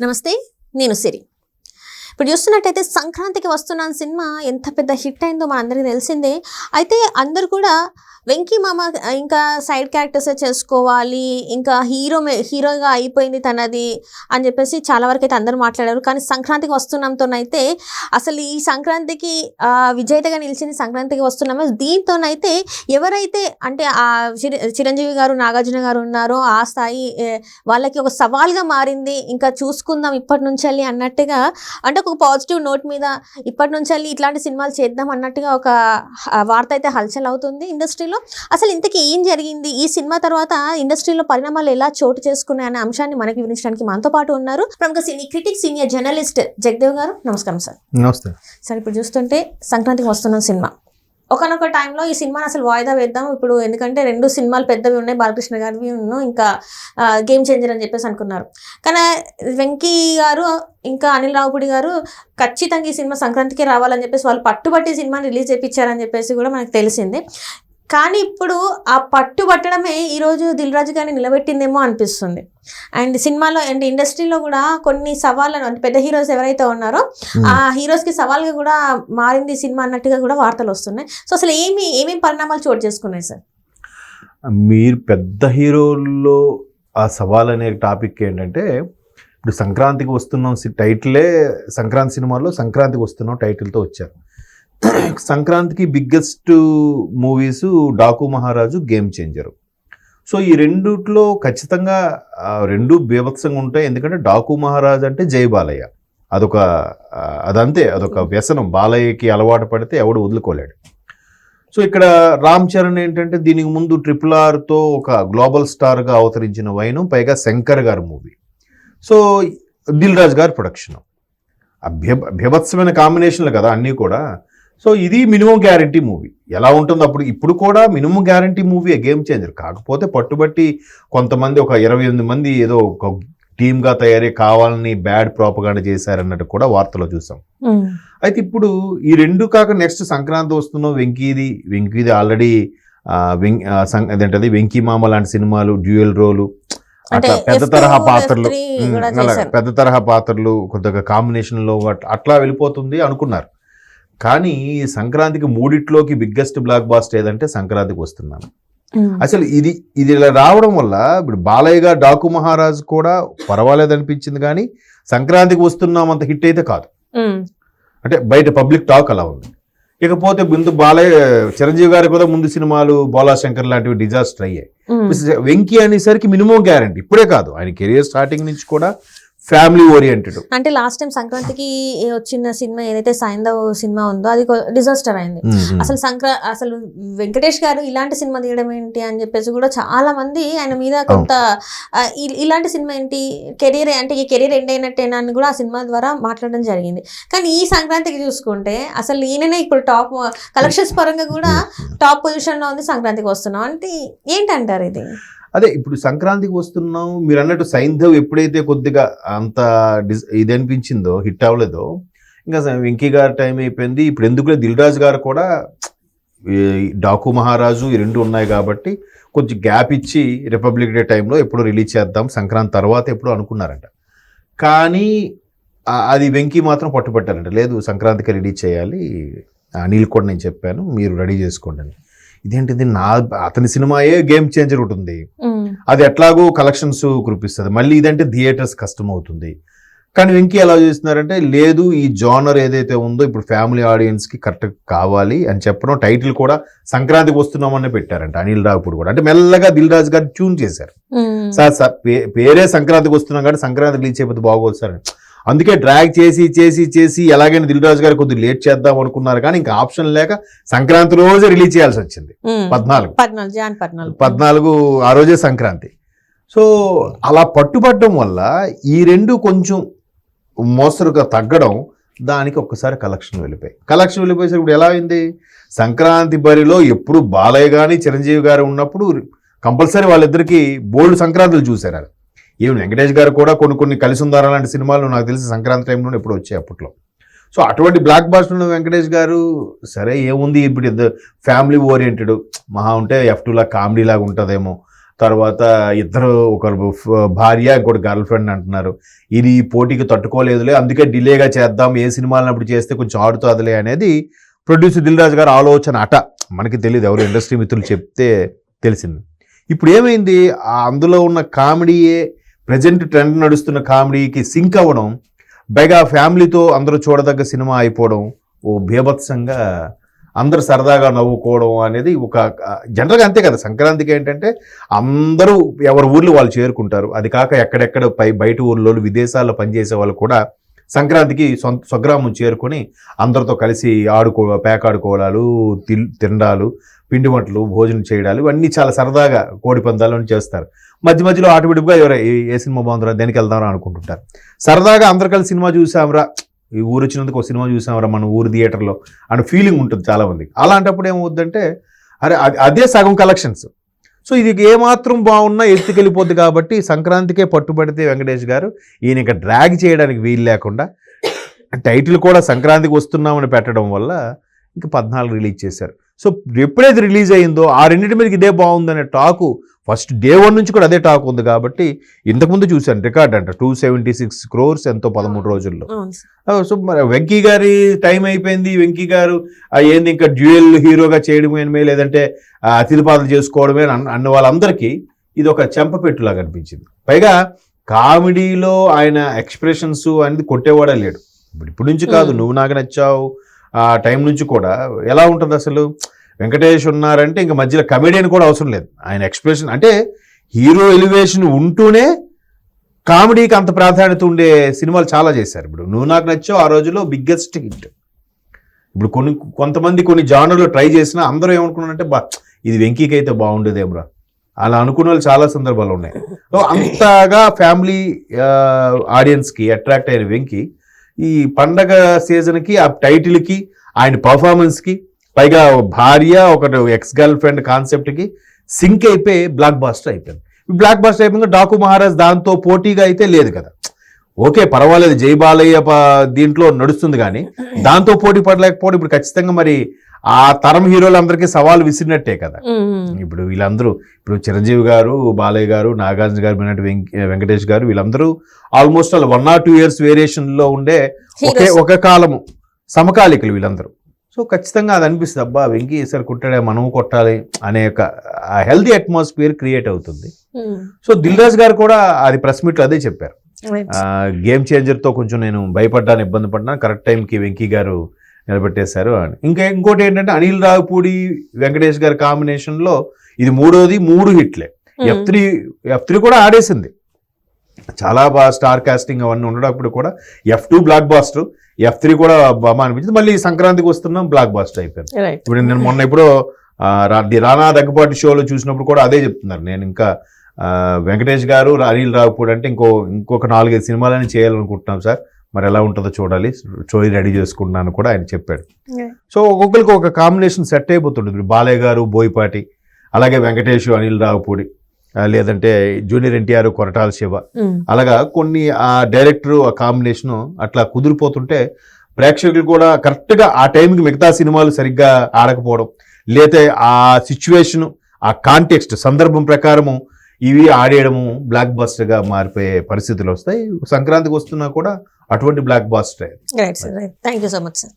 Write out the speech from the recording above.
నమస్తే, నేను సిరి. ఇప్పుడు చూస్తున్నట్టయితే సంక్రాంతికి వస్తున్నాను సినిమా ఎంత పెద్ద హిట్ అయిందో మనందరికీ తెలిసిందే. అయితే అందరూ కూడా వెంకీ మామ ఇంకా సైడ్ క్యారెక్టర్సే చేసుకోవాలి, ఇంకా హీరోగా అయిపోయింది తనది అని చెప్పేసి చాలా వరకు అయితే అందరూ మాట్లాడారు. కానీ సంక్రాంతికి వస్తున్నాంతోనైతే అసలు ఈ సంక్రాంతికి విజేతగా నిలిచింది సంక్రాంతికి వస్తున్నామో దీంతోనైతే ఎవరైతే అంటే ఆ చిరంజీవి గారు, నాగార్జున గారు ఉన్నారో ఆ స్థాయి వాళ్ళకి ఒక సవాల్గా మారింది. ఇంకా చూసుకుందాం ఇప్పటి నుంచి అన్నట్టుగా, అంటే ఒక పాజిటివ్ నోట్ మీద ఇప్పటి నుంచి ఇట్లాంటి సినిమాలు చేద్దాం అన్నట్టుగా ఒక వార్త అయితే హల్చల్ అవుతుంది ఇండస్ట్రీలో. అసలు ఇంతకీ ఏం జరిగింది, ఈ సినిమా తర్వాత ఇండస్ట్రీలో పరిణామాలు ఎలా చోటు చేసుకున్నాయి అనే అంశాన్ని మనకి వివరించడానికి మనతో పాటు ఉన్నారు ప్రముఖ సినీ క్రిటిక్, సీనియర్ జర్నలిస్ట్ జగదేవ్ గారు. నమస్కారం సార్. నమస్తే సార్. ఇప్పుడు చూస్తుంటే సంక్రాంతికి వస్తున్న సినిమా ఒకనొక టైంలో ఈ సినిమాని అసలు వాయిదా వేద్దాం ఇప్పుడు, ఎందుకంటే 2 సినిమాలు పెద్దవి ఉన్నాయి, బాలకృష్ణ గారివి ఇంకా గేమ్ చేంజర్ అని చెప్పేసి అనుకున్నారు. కానీ వెంకీ గారు ఇంకా అనిల్ రావుపూడి గారు ఖచ్చితంగా ఈ సినిమా సంక్రాంతికి రావాలని చెప్పేసి వాళ్ళు పట్టుబట్టి సినిమాని రిలీజ్ చేయించారని చెప్పేసి కూడా మనకు తెలిసింది. కానీ ఇప్పుడు ఆ పట్టుబట్టడమే ఈరోజు దిల్ రాజు గారిని నిలబెట్టిందేమో అనిపిస్తుంది. అండ్ సినిమాలో అండ్ ఇండస్ట్రీలో కూడా కొన్ని సవాళ్ళను, అంటే పెద్ద హీరోస్ ఎవరైతే ఉన్నారో ఆ హీరోస్కి సవాల్గా కూడా మారింది సినిమా అన్నట్టుగా కూడా వార్తలు వస్తున్నాయి. సో అసలు ఏమేమి పరిణామాలు చోటు చేసుకున్నాయి సార్? మీరు పెద్ద హీరోల్లో ఆ సవాల్ అనే టాపిక్ ఏంటంటే, ఇప్పుడు సంక్రాంతికి వస్తున్నాం టైటిలే సంక్రాంతి సినిమాలో సంక్రాంతికి వస్తున్నాం టైటిల్తో వచ్చారు. సంక్రాంతికి బిగ్గెస్ట్ మూవీస్ డాకు మహారాజు, గేమ్ చేంజరు. సో ఈ రెండిట్లో ఖచ్చితంగా 2 బీభత్సంగా ఉంటాయి. ఎందుకంటే డాకు మహారాజు అంటే జై బాలయ్య, అదొక వ్యసనం. బాలయ్యకి అలవాటు పడితే ఎవడు వదులుకోలేడు. సో ఇక్కడ రామ్ చరణ్ ఏంటంటే దీనికి ముందు RRRతో ఒక గ్లోబల్ స్టార్గా అవతరించిన వైను, పైగా శంకర్ గారి మూవీ. సో దిల్ రాజు గారి ప్రొడక్షన్, బీభత్సమైన కాంబినేషన్లు కదా అన్నీ కూడా. సో ఇది మినిమం గ్యారంటీ మూవీ. ఎలా ఉంటుందో ఇప్పుడు కూడా minimum guarantee movie game changer. కాకపోతే పట్టుబట్టి కొంతమంది ఒక 28 మంది ఏదో ఒక టీమ్గా తయారై కావాలని బ్యాడ్ ప్రోపగాండా చేశారన్నట్టు కూడా వార్తలో చూసాం. అయితే ఇప్పుడు ఈ 2 కాక నెక్స్ట్ సంక్రాంతి వస్తున్నాం, వెంకీది ఆల్రెడీ అదేంటది వెంకీ మామ లాంటి సినిమాలు, డ్యూయల్ రోలు, అట్లా పెద్ద తరహా పాత్రలు కొద్దిగా కాంబినేషన్లో అట్లా వెళ్ళిపోతుంది అనుకున్నారు. కానీ సంక్రాంతికి 3 బిగ్గెస్ట్ బ్లాక్ బాస్టర్ ఏదంటే సంక్రాంతికి వస్తున్నాను. అసలు ఇది ఇలా రావడం వల్ల ఇప్పుడు బాలయ్య గారు డాకు మహారాజ్ కూడా పర్వాలేదు అనిపించింది, కానీ సంక్రాంతికి వస్తున్నాం అంత హిట్ అయితే కాదు. అంటే బయట పబ్లిక్ టాక్ అలా ఉంది. ఇకపోతే ముందు చిరంజీవి గారి కూడా ముందు సినిమాలు బోలాశంకర్ లాంటివి డిజాస్టర్ అయ్యాయి. వెంకీ అనేసరికి మినిమం గ్యారంటీ. ఇప్పుడే కాదు, ఆయన కెరియర్ స్టార్టింగ్ నుంచి కూడా ఫ్యామిలీ ఓరియంటెడ్. అంటే లాస్ట్ టైం సంక్రాంతికి వచ్చిన సినిమా ఏదైతే సైంధవ్ సినిమా ఉందో అది డిజాస్టర్ అయింది. అసలు వెంకటేష్ గారు ఇలాంటి సినిమా తీయడం ఏంటి అని చెప్పేసి కూడా చాలా మంది ఆయన మీద కొంత ఇలాంటి సినిమా ఏంటి, కెరీర్ అంటే ఈ కెరీర్ ఎండ్ అయినట్టేనా అని కూడా ఆ సినిమా ద్వారా మాట్లాడడం జరిగింది. కానీ ఈ సంక్రాంతికి చూసుకుంటే అసలు ఈయననే ఇప్పుడు టాప్ కలెక్షన్స్ పరంగా కూడా టాప్ పొజిషన్ లో ఉంది. సంక్రాంతికి వస్తున్నాం అంటే ఏంటంటారు ఇది? అదే ఇప్పుడు సంక్రాంతికి వస్తున్నాం మీరు అన్నట్టు సైంధవ్ ఎప్పుడైతే కొద్దిగా అంత ఇది అనిపించిందో, హిట్ అవ్వలేదో, ఇంకా వెంకీ గారి టైం అయిపోయింది. ఇప్పుడు ఎందుకులే దిల్ రాజు గారు కూడా డాకు మహారాజు ఈ 2 ఉన్నాయి కాబట్టి కొంచెం గ్యాప్ ఇచ్చి రిపబ్లిక్ డే టైంలో ఎప్పుడు రిలీజ్ చేద్దాం, సంక్రాంతి తర్వాత ఎప్పుడు అనుకున్నారంట. కానీ అది వెంకీ మాత్రం పట్టుబట్టారంట, లేదు సంక్రాంతికి రిలీజ్ చేయాలి, అనిల్ కూడా నేను చెప్పాను మీరు రెడీ చేసుకోండి అని. ఇదేంటిది, అతని సినిమాయే గేమ్ చేంజర్ ఉంటుంది, అది ఎట్లాగో కలెక్షన్స్ కురిపిస్తుంది, మళ్ళీ ఇదంటే థియేటర్స్ కష్టం అవుతుంది. కానీ వెంకీ ఎలా చేస్తున్నారంటే, లేదు ఈ జోనర్ ఏదైతే ఉందో ఇప్పుడు ఫ్యామిలీ ఆడియన్స్కి కరెక్ట్ కావాలి అని చెప్పడం, టైటిల్ కూడా సంక్రాంతికి వస్తున్నామని పెట్టారంట అనిల్ రావుపూడి కూడా. అంటే మెల్లగా దిల్ రాజు గారు ట్యూన్ చేశారు. సార్ పేరే సంక్రాంతికి వస్తున్నాం కాబట్టి సంక్రాంతి రిలీజ్ చేయకపోతే బాగోదు సార్, అందుకే డ్రాగ్ చేసి ఎలాగైనా దిల్ రాజు గారు కొద్దిగా లేట్ చేద్దాం అనుకున్నారు. కానీ ఇంకా ఆప్షన్ లేక సంక్రాంతి రోజే రిలీజ్ చేయాల్సి వచ్చింది. 14 ఆ రోజే సంక్రాంతి. సో అలా పట్టుబట్టడం వల్ల ఈ 2 కొంచెం మోస్తరుగా తగ్గడం, దానికి ఒక్కసారి కలెక్షన్ వెళ్ళిపోయేసరికి ఇప్పుడు ఎలా అయింది, సంక్రాంతి బరిలో ఎప్పుడు బాలయ్య కానీ చిరంజీవి గారు ఉన్నప్పుడు కంపల్సరీ వాళ్ళిద్దరికి బోల్డ్ సంక్రాంతులు చూశారు. ఈవెన్ వెంకటేష్ గారు కూడా కొన్ని కలిసి ఉందారా లాంటి సినిమాలు నాకు తెలిసి సంక్రాంతి టైంలో ఎప్పుడు వచ్చాయి అప్పట్లో. సో అటువంటి బ్లాక్ బాస్టర్ ఉన్న వెంకటేష్ గారు, సరే ఏముంది ఇప్పుడు ఫ్యామిలీ ఓరియంటెడ్, మహా ఉంటే F2 లా కామెడీ లాగా ఉంటుందేమో, తర్వాత ఇద్దరు ఒకరు భార్య ఇంకోటి గర్ల్ ఫ్రెండ్ అంటున్నారు. ఇది ఈ పోటీకి తట్టుకోలేదులే, అందుకే డిలేగా చేద్దాం, ఏ సినిమాలను అప్పుడు చేస్తే కొంచెం ఆడుతుందిలే అనేది ప్రొడ్యూసర్ దిల్ రాజు గారు ఆలోచన అట. మనకి తెలియదు, ఎవరు ఇండస్ట్రీ మిత్రులు చెప్తే తెలిసింది. ఇప్పుడు ఏమైంది, అందులో ఉన్న కామెడీయే ప్రజెంట్ ట్రెండ్ నడుస్తున్న కామెడీకి సింక్ అవ్వడం, పైగా ఫ్యామిలీతో అందరూ చూడదగ్గ సినిమా అయిపోవడం, ఓ బీభత్సంగా అందరూ సరదాగా నవ్వుకోవడం అనేది ఒక జనరల్గా అంతే కదా. సంక్రాంతికి ఏంటంటే అందరూ ఎవరి ఊర్లు వాళ్ళు చేరుకుంటారు. అది కాక ఎక్కడెక్కడ బయట ఊర్లో విదేశాల్లో పనిచేసే వాళ్ళు కూడా సంక్రాంతికి స్వగ్రామం చేరుకొని అందరితో కలిసి పేకాడుకోవడాలు, తినడాలు, పిండి వంటలు, భోజనం చేయడాలు, ఇవన్నీ చాలా సరదాగా కోడి పందాలను చేస్తారు. మధ్య మధ్యలో ఆటోమేటిక్గా ఎవరు ఏ సినిమా బాగుందిరా, దేనికి వెళ్దామరా అనుకుంటుంటారు. సరదాగా అందరు కలిసి సినిమా చూసాంరా, ఈ ఊరు వచ్చినందుకు ఒక సినిమా చూసాంరా మన ఊరు థియేటర్లో అని ఫీలింగ్ ఉంటుంది చాలా మందికి. అలాంటప్పుడు ఏమవుద్దంటే అరే అదే సగం కలెక్షన్స్. సో ఇది ఏమాత్రం బాగున్నా ఎత్తుకెళ్ళిపోద్ది. కాబట్టి సంక్రాంతికే పట్టుబడితే వెంకటేష్ గారు ఈయన ఇంకా డ్రాగ్ చేయడానికి వీలు లేకుండా టైటిల్ కూడా సంక్రాంతికి వస్తున్నామని పెట్టడం వల్ల ఇంకా 14 రిలీజ్ చేశారు. సో ఎప్పుడైతే రిలీజ్ అయిందో ఆ రెండింటి మీదకి ఇదే బాగుందనే టాకు ఫస్ట్ డే 1 నుంచి కూడా అదే టాక్ ఉంది. కాబట్టి ఇంతకుముందు చూశాను రికార్డ్ అంట 276 crores ఎంతో 13 రోజుల్లో. సో మరి వెంకీ గారి టైం అయిపోయింది. వెంకీ గారు ఏంది ఇంకా డ్యూయల్ హీరోగా చేయడమే లేదంటే అతిథిపాత్రలు చేసుకోవడమే అన్న వాళ్ళందరికీ ఇది ఒక చెంపపెట్టులాగా అనిపించింది. పైగా కామెడీలో ఆయన ఎక్స్ప్రెషన్స్ అనేది కొట్టేవాడే లేడు. ఇప్పుడు నుంచి కాదు, నువ్వు నాకు నచ్చావు ఆ టైం నుంచి కూడా ఎలా ఉంటుంది అసలు. వెంకటేష్ ఉన్నారంటే ఇంకా మధ్యలో కమెడియన్ కూడా అవసరం లేదు. ఆయన ఎక్స్ప్రెషన్ అంటే హీరో ఎలివేషన్ ఉంటూనే కామెడీకి అంత ప్రాధాన్యత ఉండే సినిమాలు చాలా చేశారు. ఇప్పుడు నువ్వు నాకు నచ్చావు ఆ రోజులో బిగ్గెస్ట్ హిట్. ఇప్పుడు కొంతమంది కొన్ని జానర్లో ట్రై చేసినా అందరూ ఏమనుకున్నారంటే ఇది వెంకీకి అయితే బాగుండేదేమరా అలా అనుకున్న వాళ్ళు చాలా సందర్భాలు ఉన్నాయి. సో అంతగా ఫ్యామిలీ ఆడియన్స్కి అట్రాక్ట్ అయిన వెంకీ ఈ పండగ సీజన్కి ఆ టైటిల్కి ఆయన పర్ఫార్మెన్స్కి పైగా భార్య ఒకటి ఎక్స్ గర్ల్ ఫ్రెండ్ కాన్సెప్ట్కి సింక్ అయిపోయి బ్లాక్ బాస్టర్ అయిపోయింది. బ్లాక్ బాస్టర్ అయిపోయింది. డాకు మహారాజ్ దాంతో పోటీగా అయితే లేదు కదా. ఓకే పర్వాలేదు, జై బాలయ్య దీంట్లో నడుస్తుంది, కానీ దాంతో పోటీ పడలేకపోవడం ఇప్పుడు ఖచ్చితంగా మరి ఆ తరం హీరోలందరికీ సవాల్ విసిరినట్టే కదా. ఇప్పుడు వీళ్ళందరూ ఇప్పుడు చిరంజీవి గారు, బాలయ్య గారు, నాగార్జున గారు, వెంకటేష్ గారు వీళ్ళందరూ ఆల్మోస్ట్ 1 or 2 years వేరియేషన్లో ఉండే ఒక కాలము సమకాలికలు వీళ్ళందరూ. సో ఖచ్చితంగా అది అనిపిస్తుంది, అబ్బా వెంకీ ఈసారి కుట్టాడే మనము కొట్టాలి అనే ఒక హెల్దీ అట్మాస్ఫియర్ క్రియేట్ అవుతుంది. సో దిల్ రాజు గారు కూడా అది ప్రెస్ మీట్లో అదే చెప్పారు. గేమ్ చేంజర్తో కొంచెం నేను భయపడ్డాను, ఇబ్బంది పడ్డాను, కరెక్ట్ టైంకి వెంకీ గారు నిలబెట్టేశారు అని. ఇంకోటి ఏంటంటే అనిల్ రావిపూడి వెంకటేష్ గారి కాంబినేషన్లో ఇది 3 హిట్లే. F3 కూడా ఆడేసింది, చాలా బాగా స్టార్ కాస్టింగ్ అవన్నీ ఉండేటప్పుడు కూడా. F2 బ్లాక్ బాస్టర్, F3 కూడా బాగా అనిపించింది. మళ్ళీ సంక్రాంతికి వస్తున్నాం బ్లాక్ బాస్టర్ అయిపోయింది. ఇప్పుడు నేను మొన్న ఇప్పుడు రానా దగ్గుబాటి షోలో చూసినప్పుడు కూడా అదే చెప్తున్నారు. నేను ఇంకా వెంకటేష్ గారు, అనిల్ రావిపూడి అంటే ఇంకొక 4-5 సినిమాలని చేయాలనుకుంటున్నాం సార్, మరి ఎలా ఉంటుందో చూడాలి, స్టోరీ రెడీ చేసుకుంటున్నాను కూడా ఆయన చెప్పాడు. సో ఒక్కొక్కరికి ఒక కాంబినేషన్ సెట్ అయిపోతుంటుంది. బాలయ్య గారు, బోయపాటి, అలాగే వెంకటేష్, అనిల్ రావిపూడి, లేదంటే జూనియర్ ఎన్టీఆర్, కొరటాల శివ, అలాగా కొన్ని ఆ డైరెక్టర్ ఆ కాంబినేషన్ అట్లా కుదిరిపోతుంటే ప్రేక్షకులు కూడా కరెక్ట్గా ఆ టైంకి మిగతా సినిమాలు సరిగ్గా ఆడకపోవడం, లేతే ఆ సిచ్యువేషన్ ఆ కాంటెక్స్ట్ సందర్భం ప్రకారము ఇవి ఆడేయడము బ్లాక్ బస్టర్గా మారిపోయే పరిస్థితులు వస్తాయి. సంక్రాంతికి వస్తున్నా కూడా అటువంటి block buster. Right sir, right. Thank you so much sir.